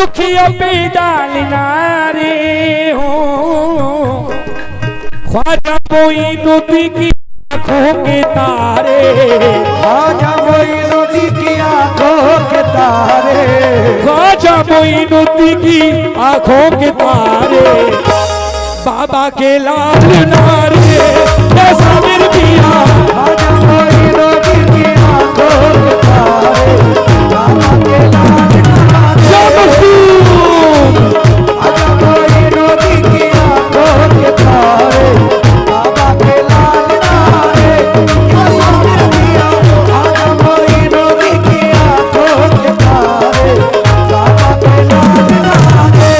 दुखिया पे डालना रे हो ख्वाजा मोइनुद्दीन की आंखों के तारे, ख्वाजा मोइनुद्दीन की आंखों के तारे, ख्वाजा मोइनुद्दीन की आंखों के तारे, बाबा के लाल नारे साबिर पिया। ख्वाजा मोइनुद्दीन की आंखों के तारे, बाबा के लाल नारे, ख्वाजा मोइनुद्दीन की आंखों के तारे, बाबा के लाल नारे, साबिर पिया। ख्वाजा मोइनुद्दीन की आंखों के तारे, बाबा के लाल नारे।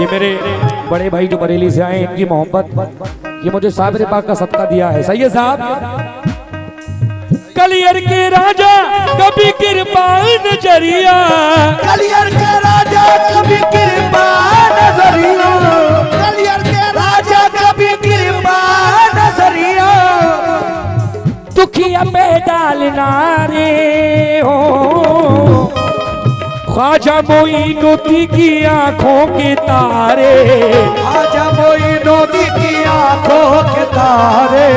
ये मेरे बड़े भाई जो बरेली से आए इनकी मोहब्बत, ये मुझे साबिर पाक का सदका दिया है। सही है साहब। कलियर के राजा कभी कृपा नजरिया, कलियर के राजा कभी कृपा नजरिया, कलियर के राजा कभी कृपा नजरिया, दुखिया पे डालना रे हो ख्वाजा मोइनुद्दीन की आंखों के तारे, ख्वाजा मोइनुद्दीन की आंखों के तारे,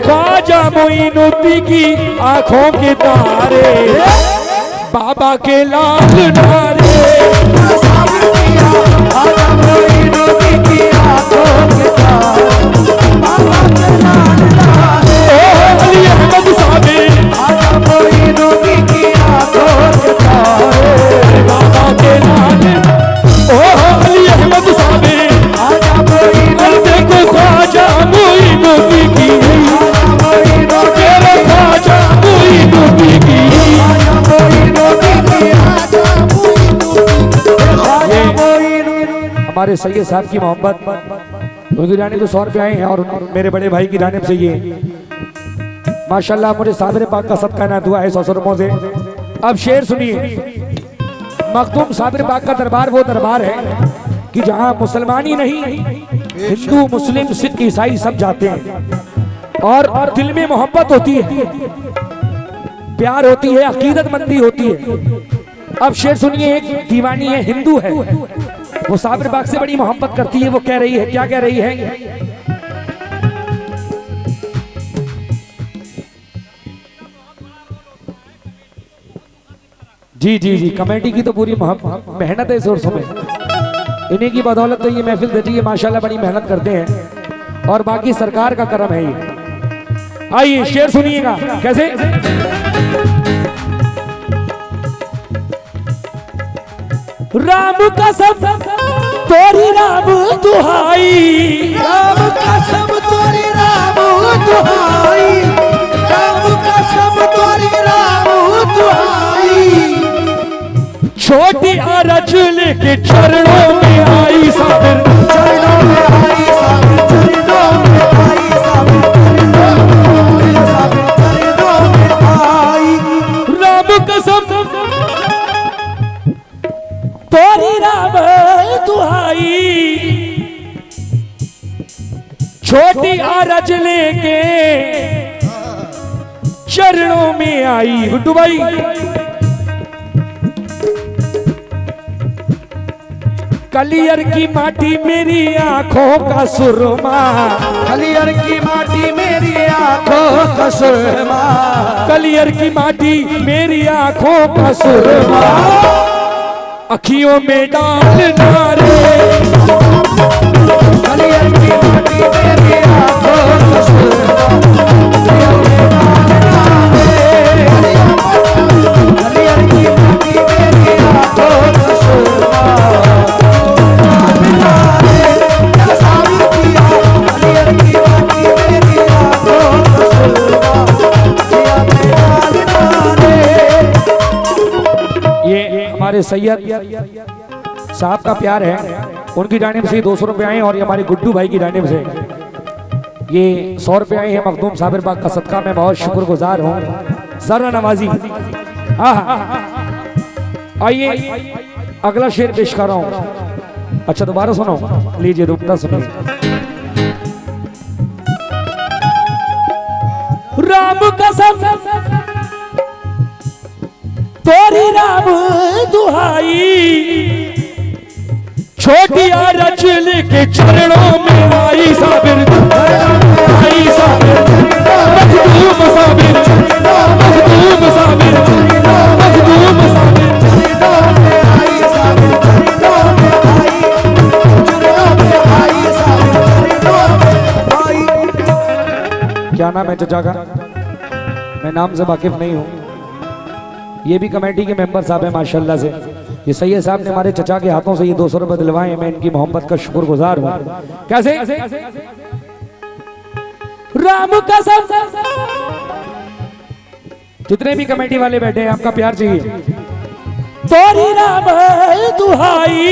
ख्वाजा मोइनुद्दीन की आंखों के तारे, बाबा के लाल नारे, ख्वाजा मोइनुद्दीन की आंखों के तारे, बाबा के लाल नारे, अली अहमद साबिर, ख्वाजा मोइनुद्दीन की आंखों के तारे, बाबा के लाल, अली अहमद साबिर, ख्वाजा मोइनुद्दीन, देखो ख्वाजा मोइनुद्दीन की, ख्वाजा मोइनुद्दीन की, हमारे सैयद साहब की मोहब्बत उनकी जानिब से 100 रुपये आए हैं और मेरे बड़े भाई की जानिब से ये माशाल्लाह मुझे साबिर पाक का सदका ना हुआ है 100 रुपयों से। अब शेर सुनिए। मखदूम साबिर पाक का दरबार वो दरबार है कि जहां मुसलमान ही नहीं हिंदू मुस्लिम सिख ईसाई सब जाते हैं और दिल में मोहब्बत होती है, प्यार होती है, अकीदतमंदी होती है। अब शेर सुनिए। एक दीवानी है, हिंदू है, वो साबिर पाक से बड़ी मोहब्बत करती है। वो कह रही है, क्या कह रही है? जी जी जी, कमेटी की तो पूरी मेहनत है इस वर्षों में, इन्हीं की बदौलत तो ये महफिल देती है। माशाल्लाह बड़ी मेहनत करते हैं और बाकी सरकार का करम है ये। आइए शेर सुनिएगा कैसे। राम कसम तोरी राम दुहाई, राम कसम तोरी राम दुहाई, राम कसम तोरी राम दुहाई, छोटी अरज लेके चरणों में आई साबिर, चरणों में आई साबिर, चरणों में आई साबिर, चरणों में आई। राम कसम तोरी राम दुहाई, छोटी अरज लेके चरणों में आई। गुड्डू भाई कलियर की माटी मेरी आंखों का सुरमा, कलियर की माटी मेरी आंखों का सुरमा, कलियर की माटी मेरी आंखों का सुरमा, अखियों में डालना रे, कलियर की माटी मेरी आंखों का सुरमा, अखियों में डालना रे, कलियर की माटी मेरी आंखों का सुरमा, डालना रे, क्या साबिर किया, कलियर की माटी मेरी आंखों का सुरमा, अखियों में डालना रे। ये हमारे सैयद साहब का प्यार है, उनकी जानिब से 200 रुपये आए और ये हमारे गुड्डू भाई की जानिब से ये 100 रुपये आए हैं। मखदूम साबिर पाक का सदका मैं बहुत शुक्रगुजार हूँ। जरा नवाजी। आइए अगला शेर पेश कर रहा हूँ। अच्छा दोबारा सुनो, लीजिए रुकता सुनिए। राम कसम तोरी राम दुहाई, छोटिया रचल के चरणों में आई साबिर, आई साबिर, मखदूम साबिर, मखदूम साबिर, मखदूम साबिर, क्या नाम है चचा का? मैं नाम से वाकिफ नहीं हूँ। ये भी कमेटी के मेंबर साहब हैं माशाल्लाह से। ये सैयद साहब ने हमारे चचा के हाथों से ये 200 रुपए दिलवाए। मैं इनकी मोहब्बत का शुक्रगुजार हूँ। कैसे? राम कसम, जितने भी कमेटी वाले बैठे हैं आपका प्यार चाहिए। तोरी राम दुहाई,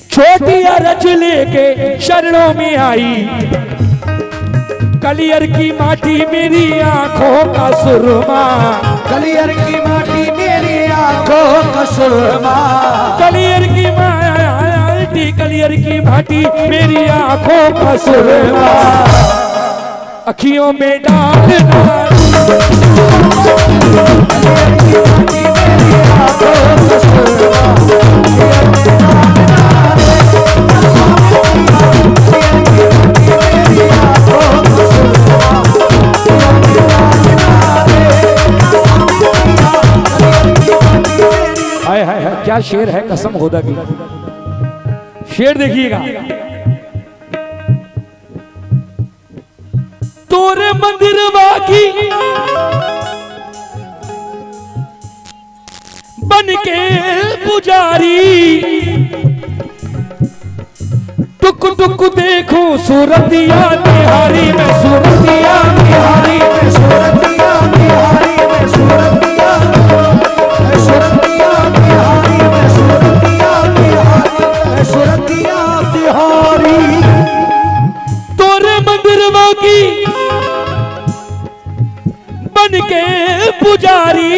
छोटी अरज लेके शरणों में आई, कलियर की माटी मेरी आंखों का सुरमा, कलियर की माटी मेरी आंखों का सुरमा, कलियर की माटी, कलियर की माटी मेरी आंखों का सुरमा, अखियों में डालना, हाय हाय हाय, क्या शेर है कसम खुदा की। शेर देखिएगा। तोरे मंदिर वाकी बन के पुजारी, टुक टुक देखो सूरतिया बिहारी में, सूरतिया बिहारी में, सूरतिया बिहारी में, सूरतिया बिहारी में, सूरतिया बिहारी में, सूरतिया बिहारी। तोरे मंदिरवा की बन के पुजारी,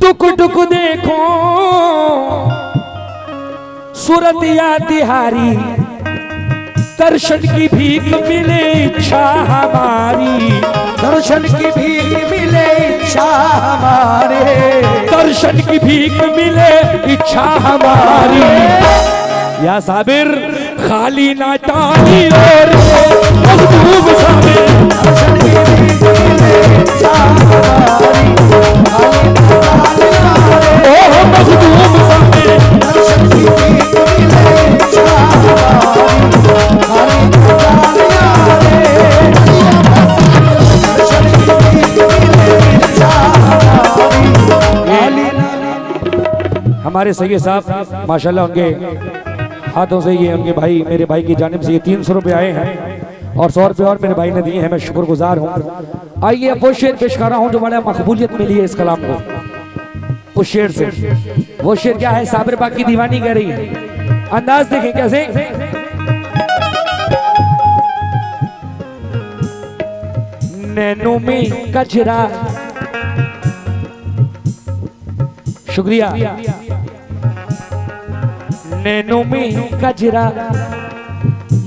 टुक टुक देखो सूरतिया तिहारी, दर्शन की भीख मिले इच्छा हमारी, दर्शन की भीख मिले इच्छा हमारे, दर्शन की भीख मिले इच्छा हमारी। या साबिर खाली ना टाली और मखदूम साबिर, दर्शन की भीख मिले इच्छा हमारी, ओह मखदूम साबिर, दर्शन की भीख मिले इच्छा हमारी, दर्शन की भीख मिले इच्छा हमारी। हमारे सैयद साहब माशाल्लाह उनके हाथों से ये उनके भाई, मेरे भाई की जानिब से ये 300 रुपए आए हैं और 100 रुपए और मेरे भाई ने दिए हैं। मैं शुक्रगुजार हूँ। आइए अब वो शेर पेश कर रहा हूँ जो बड़ा मकबूलियत मिली है इस कलाम को। उस शेर से, वो शेर क्या है? साबिर पाक की दीवानी कह रही है। अंदाज देखें कैसे। नैनो में कचरा, शुक्रिया। नैनो में गजरा,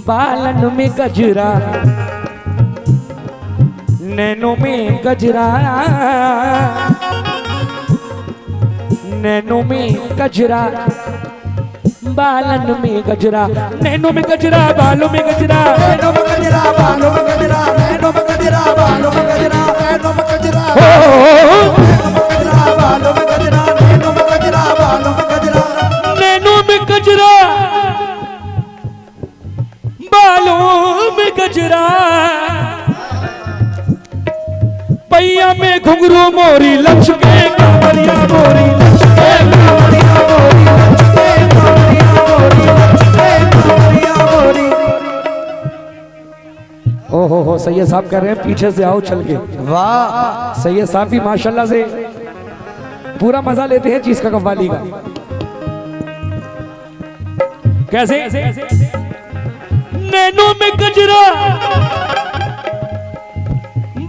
बालन में गजरा, नैनो में गजरा, नैनो में गजरा, बालन में गजरा, नैनो में गजरा, बालों में गजरा, नैनो में गजरा, बालों में गजरा, नैनो में गजरा, बालों में गजरा, नैनो में गजरा, बालों में गजरा, नैनो में गजरा, बालों में गजरा, नैनो में गजरा, बालों में गजरा, पैया में घुंघरू मोरी लचके कांवरिया मोरी, लचके कांवरिया मोरी, लचके कांवरिया मोरी, लचके कांवरिया मोरी। ओहो सैयद साहब कह रहे हैं पीछे से आओ चल के। वाह, सैयद साहब भी माशाल्लाह से पूरा मजा लेते हैं चीज का कव्वाली का। कैसे? नैनो में गजरा,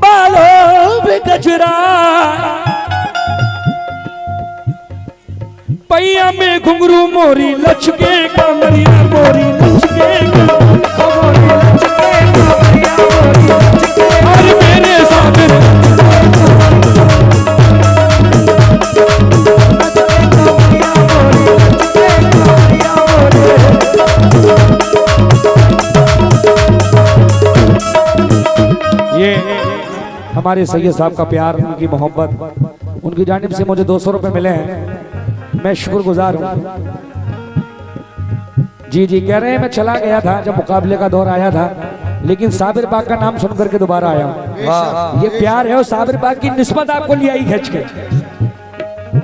बालों में गजरा, पैया में घुंघरू मोरी लचके कांवरिया मोरी, लचके कांवरिया मोरी, और मेरे साबिर हमारे सैयद साहब का प्यार, उनकी मोहब्बत, उनकी जानिब से मुझे 200 रुपए मिले हैं, मैं शुक्रगुजार हूँ। जी जी कह रहे हैं मैं चला गया था जब मुकाबले का दौर आया था, लेकिन साबिर पाक का नाम सुन करके दोबारा आया हूँ। ये प्यार है और साबिर पाक की निस्बत आपको ले आई खींच के।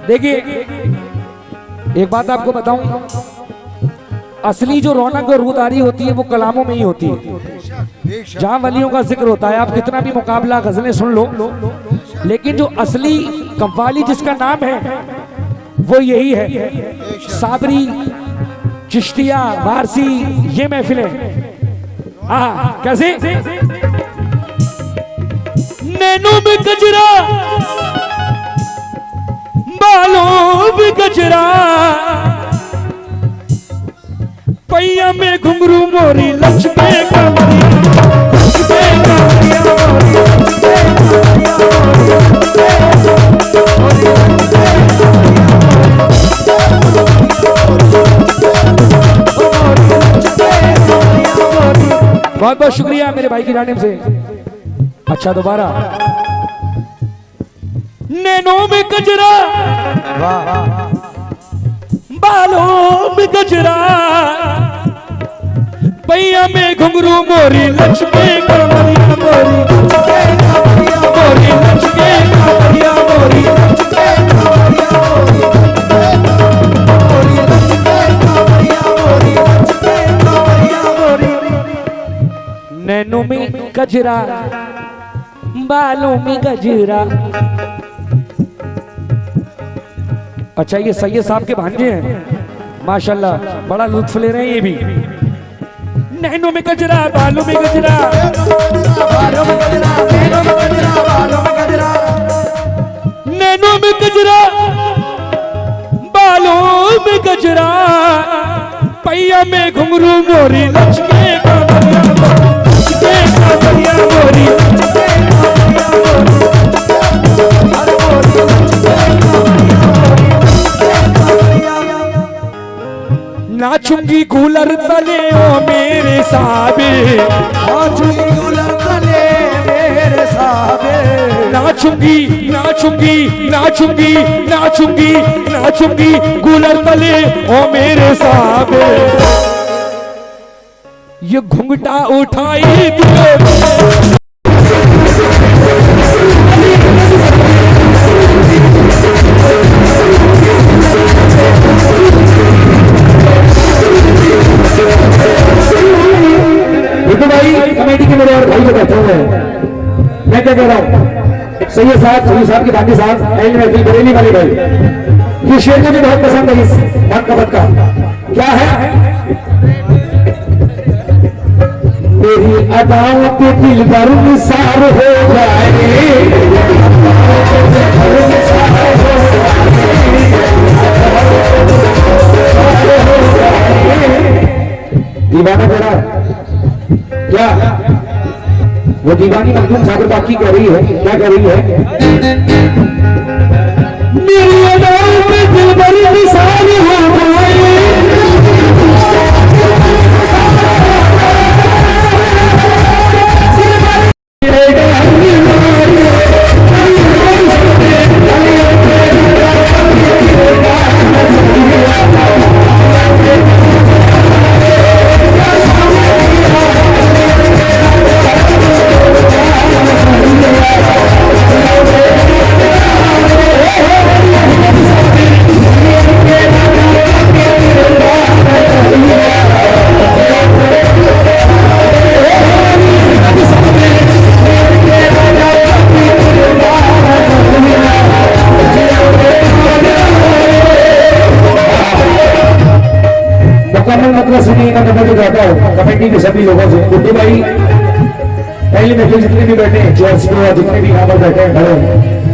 देखिए एक बात आपको बताऊं, असली जो रौनक और रूदारी होती है वो कलामों में ही होती है। जहां वलियों का जिक्र होता है, आप कितना भी मुकाबला गजलें सुन लो, लेकिन जो असली कव्वाली जिसका नाम है वो यही है। साबरी, चिश्तिया, वारसी, ये महफिलें कैसे नैनों में गजरा, बालों में गजरा, पैया में घुंघरू मोरी लक्ष्मी कमरिया, बहुत बहुत शुक्रिया मेरे भाई की जानिब से। अच्छा दोबारा नैनों में गजरा, बालों में गजरा, पैया में घुंघरू मोरी लक्ष्मी कमरिया, मोरी मोरी लक्ष्मी कमरिया, मोरी नैनों में गजरा, बालों में गजरा। अच्छा ये सैयद साहब के भांजे हैं माशाल्लाह, बड़ा लुत्फ ले रहे हैं ये भी। नैनों में गजरा, बालों में गजरा, बालों में गजरा, नैनों में गजरा, बालों में गजरा, नैनों में गजरा, बालों में गजरा, पैया में घुंघरू मोरी लक्ष्मी कमरिया, कमरिया मोरी नाचूंगी कूलर तले ओ मेरे साबे, नाचूंगी कूलर तले मेरे साबे, नाचूंगी नाचूंगी नाचूंगी नाचूंगी नाचूंगी कूलर तले ओ मेरे साबे, ये घुंघटा उठाई दिलो कमेटी के मेरे और भाई जो बैठे हुए हैं, मैं क्या कह रहा हूँ, सैयद साहब के भाटी साहब एल महफिल बरेली वाले भाई, ये शेर मुझे बहुत पसंद है। इस मत का क्या है, मेरी अदाओं पे दिल भर निसार हो जाए, दीवाना तेरा क्या वो दीवानी मखदूम सागर बाकी कह रही है, क्या कह रही है, मेरी अदाओं पे दिल भर निसार हो जाए, मतलब सुनिएगा। मैं तो कहता हूँ कमेटी के सभी लोगों से, गुड्डू भाई पहले महफिल जितने भी बैठे हैं चेयर्स पे या जितने भी यहाँ पर बैठे हैं खड़े हैं,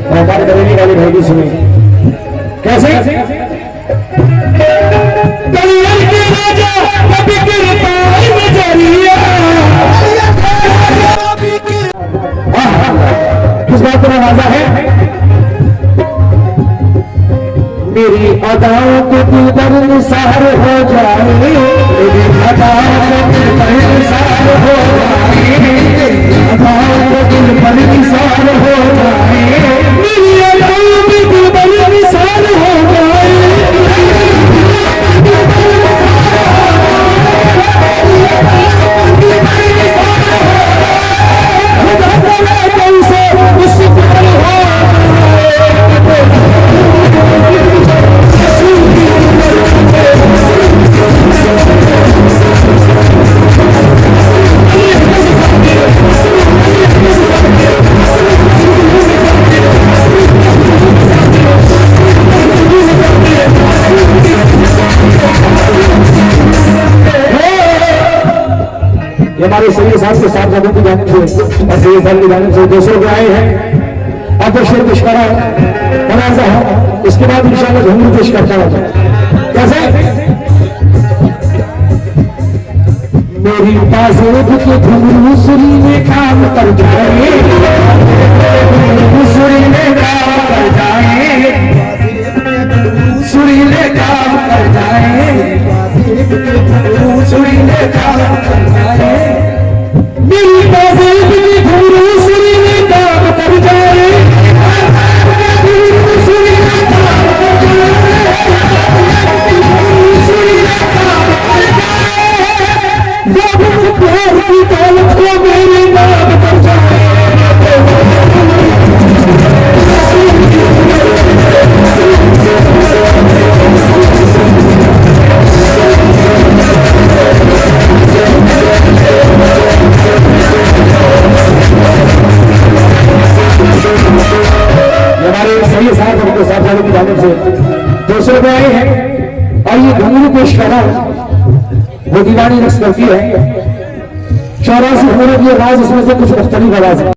और हमारे बरेली वाले भाई भी सुने कैसे किस बात पर आवाजा है, मेरी अदाओं को दिल पर निसार हो जाए, मेरी अदाओं को दिल पर निसार हो जाए, अदाओं को दिल पर निसार हो हमारे सैयद साहब के साथ लोगों की जानिब से और सैयद साहब की जानिब से 200 रुपये आए हैं। अब तो शेर मुश्करा तनाजा है, इसके बाद इंशाल्लाह घुंघरू पेश करता हूं। कैसे मेरी बाजूब के घुंघरू सुरी में काम कर जाए, सुरी में काम कर जाए, सुरी में काम कर जाए, सुरी में काम कर जाए। मेरी बाजूब के घुंघरू सुरी में काम कर जाए, सुरी में काम कर जाए, सुरी में काम कर जाए। बाबू प्यार की दौलत को मेरे नाम कर जाए। हमारे सही साथ उनके साथ वालों की जानिब से 200 रुपये आए हैं और ये घुंघरू पेश करा वो दीवानी रक्स करती है। 84 घुंघरू की आवाज, इसमें से कुछ मुख्तलिफ आवाज है।